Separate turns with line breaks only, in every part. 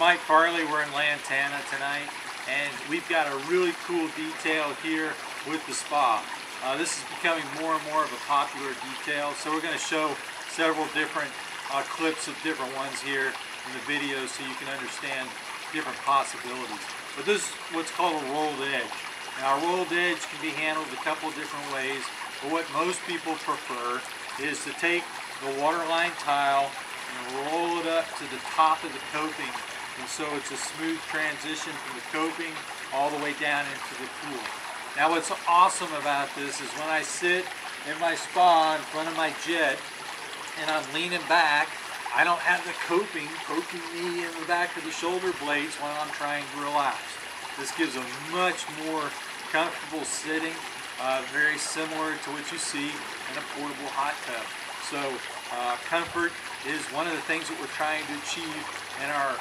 Mike Farley. We're in Lantana tonight, and we've got a really cool detail here with the spa. This is becoming more and more of a popular detail, so we're going to show several different clips of different ones here in the video so you can understand different possibilities. But this is what's called a rolled edge. Now, a rolled edge can be handled a couple different ways, but what most people prefer is to take the waterline tile and roll it up to the top of the coping, and so it's a smooth transition from the coping all the way down into the pool. Now, what's awesome about this is when I sit in my spa in front of my jet and I'm leaning back, I don't have the coping poking me in the back of the shoulder blades when I'm trying to relax. This gives a much more comfortable sitting, very similar to what you see in a portable hot tub. So comfort is one of the things that we're trying to achieve in our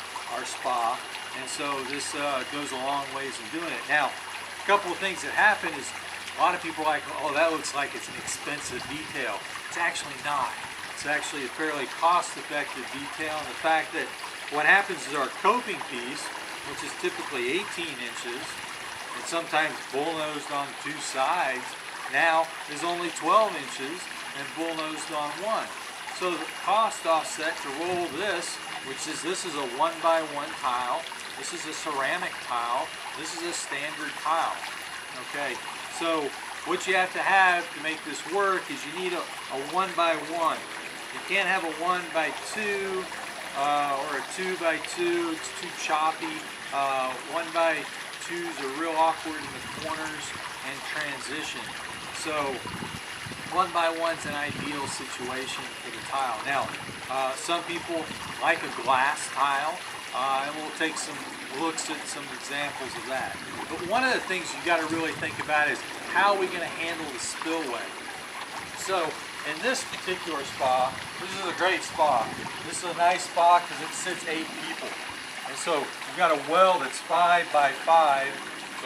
spa, and so this goes a long ways in doing it. Now, a couple of things that happen is a lot of people are like, oh, that looks like it's an expensive detail. It's actually not. It's actually a fairly cost-effective detail, and the fact that what happens is our coping piece, which is typically 18 inches, and sometimes bullnosed on two sides, now is only 12 inches and bullnosed on one. So the cost offset to roll this, this is a 1x1 tile, this is a ceramic tile, this is a standard tile. Okay, so what you have to make this work is you need a 1x1. You can't have a 1x2 or a 2x2, it's too choppy. 1x2s are real awkward in the corners and transition. So 1x1's an ideal situation for the tile. Now, some people like a glass tile, and we'll take some looks at some examples of that. But one of the things you got to really think about is how are we going to handle the spillway. So in this particular spa, this is a great spa. This is a nice spa because it sits 8 people. And so you've got a well that's 5 by 5,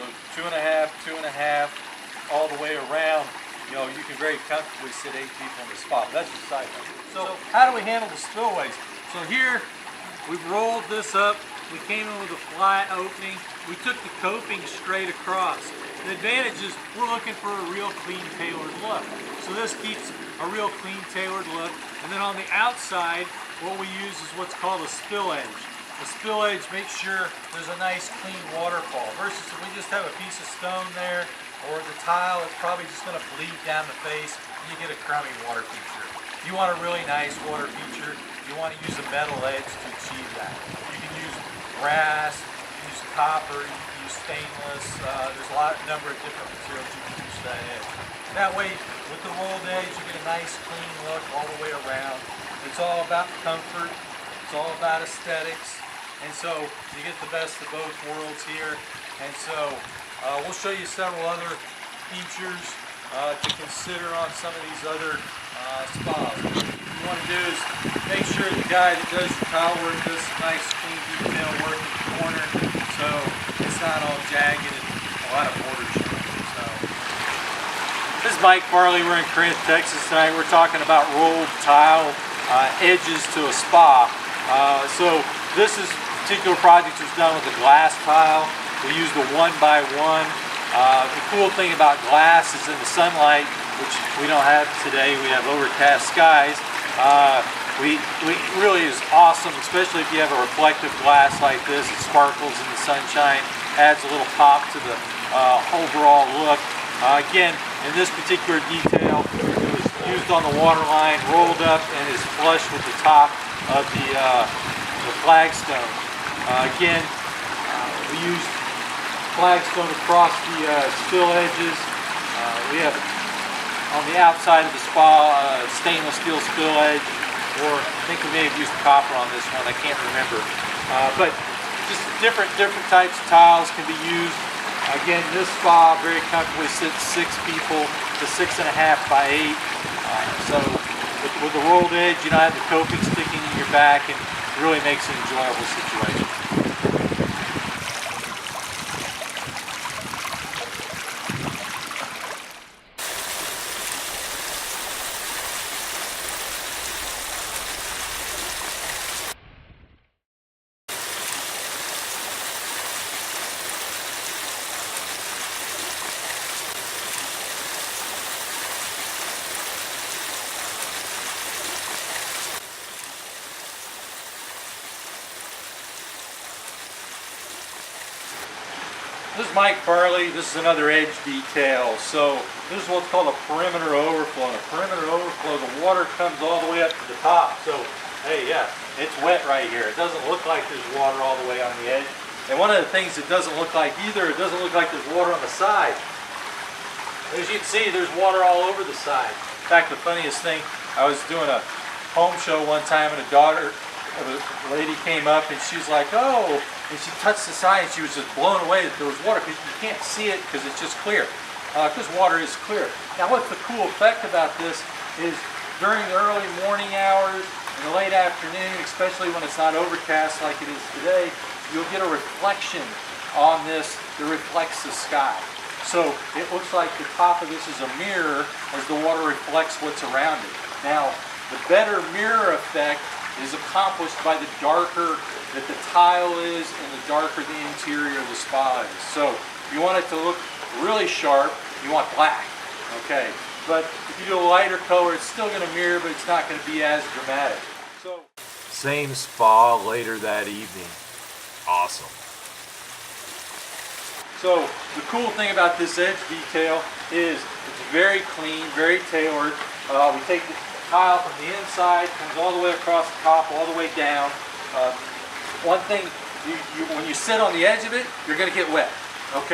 so 2.5, 2.5, all the way around. You know, you can very comfortably sit 8 people in the spa. That's the side note. So how do we handle the spillways? So here, we've rolled this up. We came in with a flat opening. We took the coping straight across. The advantage is we're looking for a real clean, tailored look. So this keeps a real clean, tailored look. And then on the outside, what we use is what's called a spill edge. The spill edge makes sure there's a nice, clean waterfall. Versus if we just have a piece of stone there, or the tile, it's probably just going to bleed down the face, and you get a crummy water feature. You want a really nice water feature, you want to use a metal edge to achieve that. You can use brass, you can use copper, you can use stainless, there's a number of different materials you can use for that edge. That way, with the rolled edge, you get a nice clean look all the way around. It's all about comfort, it's all about aesthetics, and so you get the best of both worlds here. And so we'll show you several other features to consider on some of these other spas. What you want to do is make sure the guy that does the tile work does some nice clean detail work in the corner, so it's not all jagged and a lot of borders showing. So this is Mike Farley. We're in Corinth, Texas tonight. We're talking about rolled tile edges to a spa. So this particular project was done with a glass tile. We used a 1x1. The cool thing about glass is in the sunlight, which we don't have today, we have overcast skies. We really is awesome, especially if you have a reflective glass like this. It sparkles in the sunshine, adds a little pop to the overall look. Again, in this particular detail, it was used on the waterline, rolled up, and is flush with the top of the flagstone. Again, we used flagstone across the spill edges. We have on the outside of the spa stainless steel spill edge, or I think we may have used copper on this one, I can't remember. But just different types of tiles can be used. Again, this spa very comfortably sits 6 people to 6.5 by 8. So with the rolled edge, you don't have the coping sticking in your back, and it really makes an enjoyable situation. This is Mike Farley. This is another edge detail. So this is what's called a perimeter overflow. And a perimeter overflow, the water comes all the way up to the top. So, hey, yeah, it's wet right here. It doesn't look like there's water all the way on the edge. And one of the things it doesn't look like either, it doesn't look like there's water on the side. As you can see, there's water all over the side. In fact, the funniest thing, I was doing a home show one time and a lady came up and she was like, oh, and she touched the side and she was just blown away that there was water, because you can't see it because it's just clear, because water is clear. Now what's the cool effect about this is during the early morning hours and the late afternoon, especially when it's not overcast like it is today, you'll get a reflection on this that reflects the sky. So it looks like the top of this is a mirror as the water reflects what's around it. Now, the better mirror effect is accomplished by the darker that the tile is and the darker the interior of the spa is. So if you want it to look really sharp, you want black, okay? But if you do a lighter color, it's still going to mirror, but it's not going to be as dramatic. So same spa later that evening. Awesome. So the cool thing about this edge detail is it's very clean, very tailored. We take the tile from the inside, comes all the way across the top, all the way down. One thing, when you sit on the edge of it, you're going to get wet. Okay.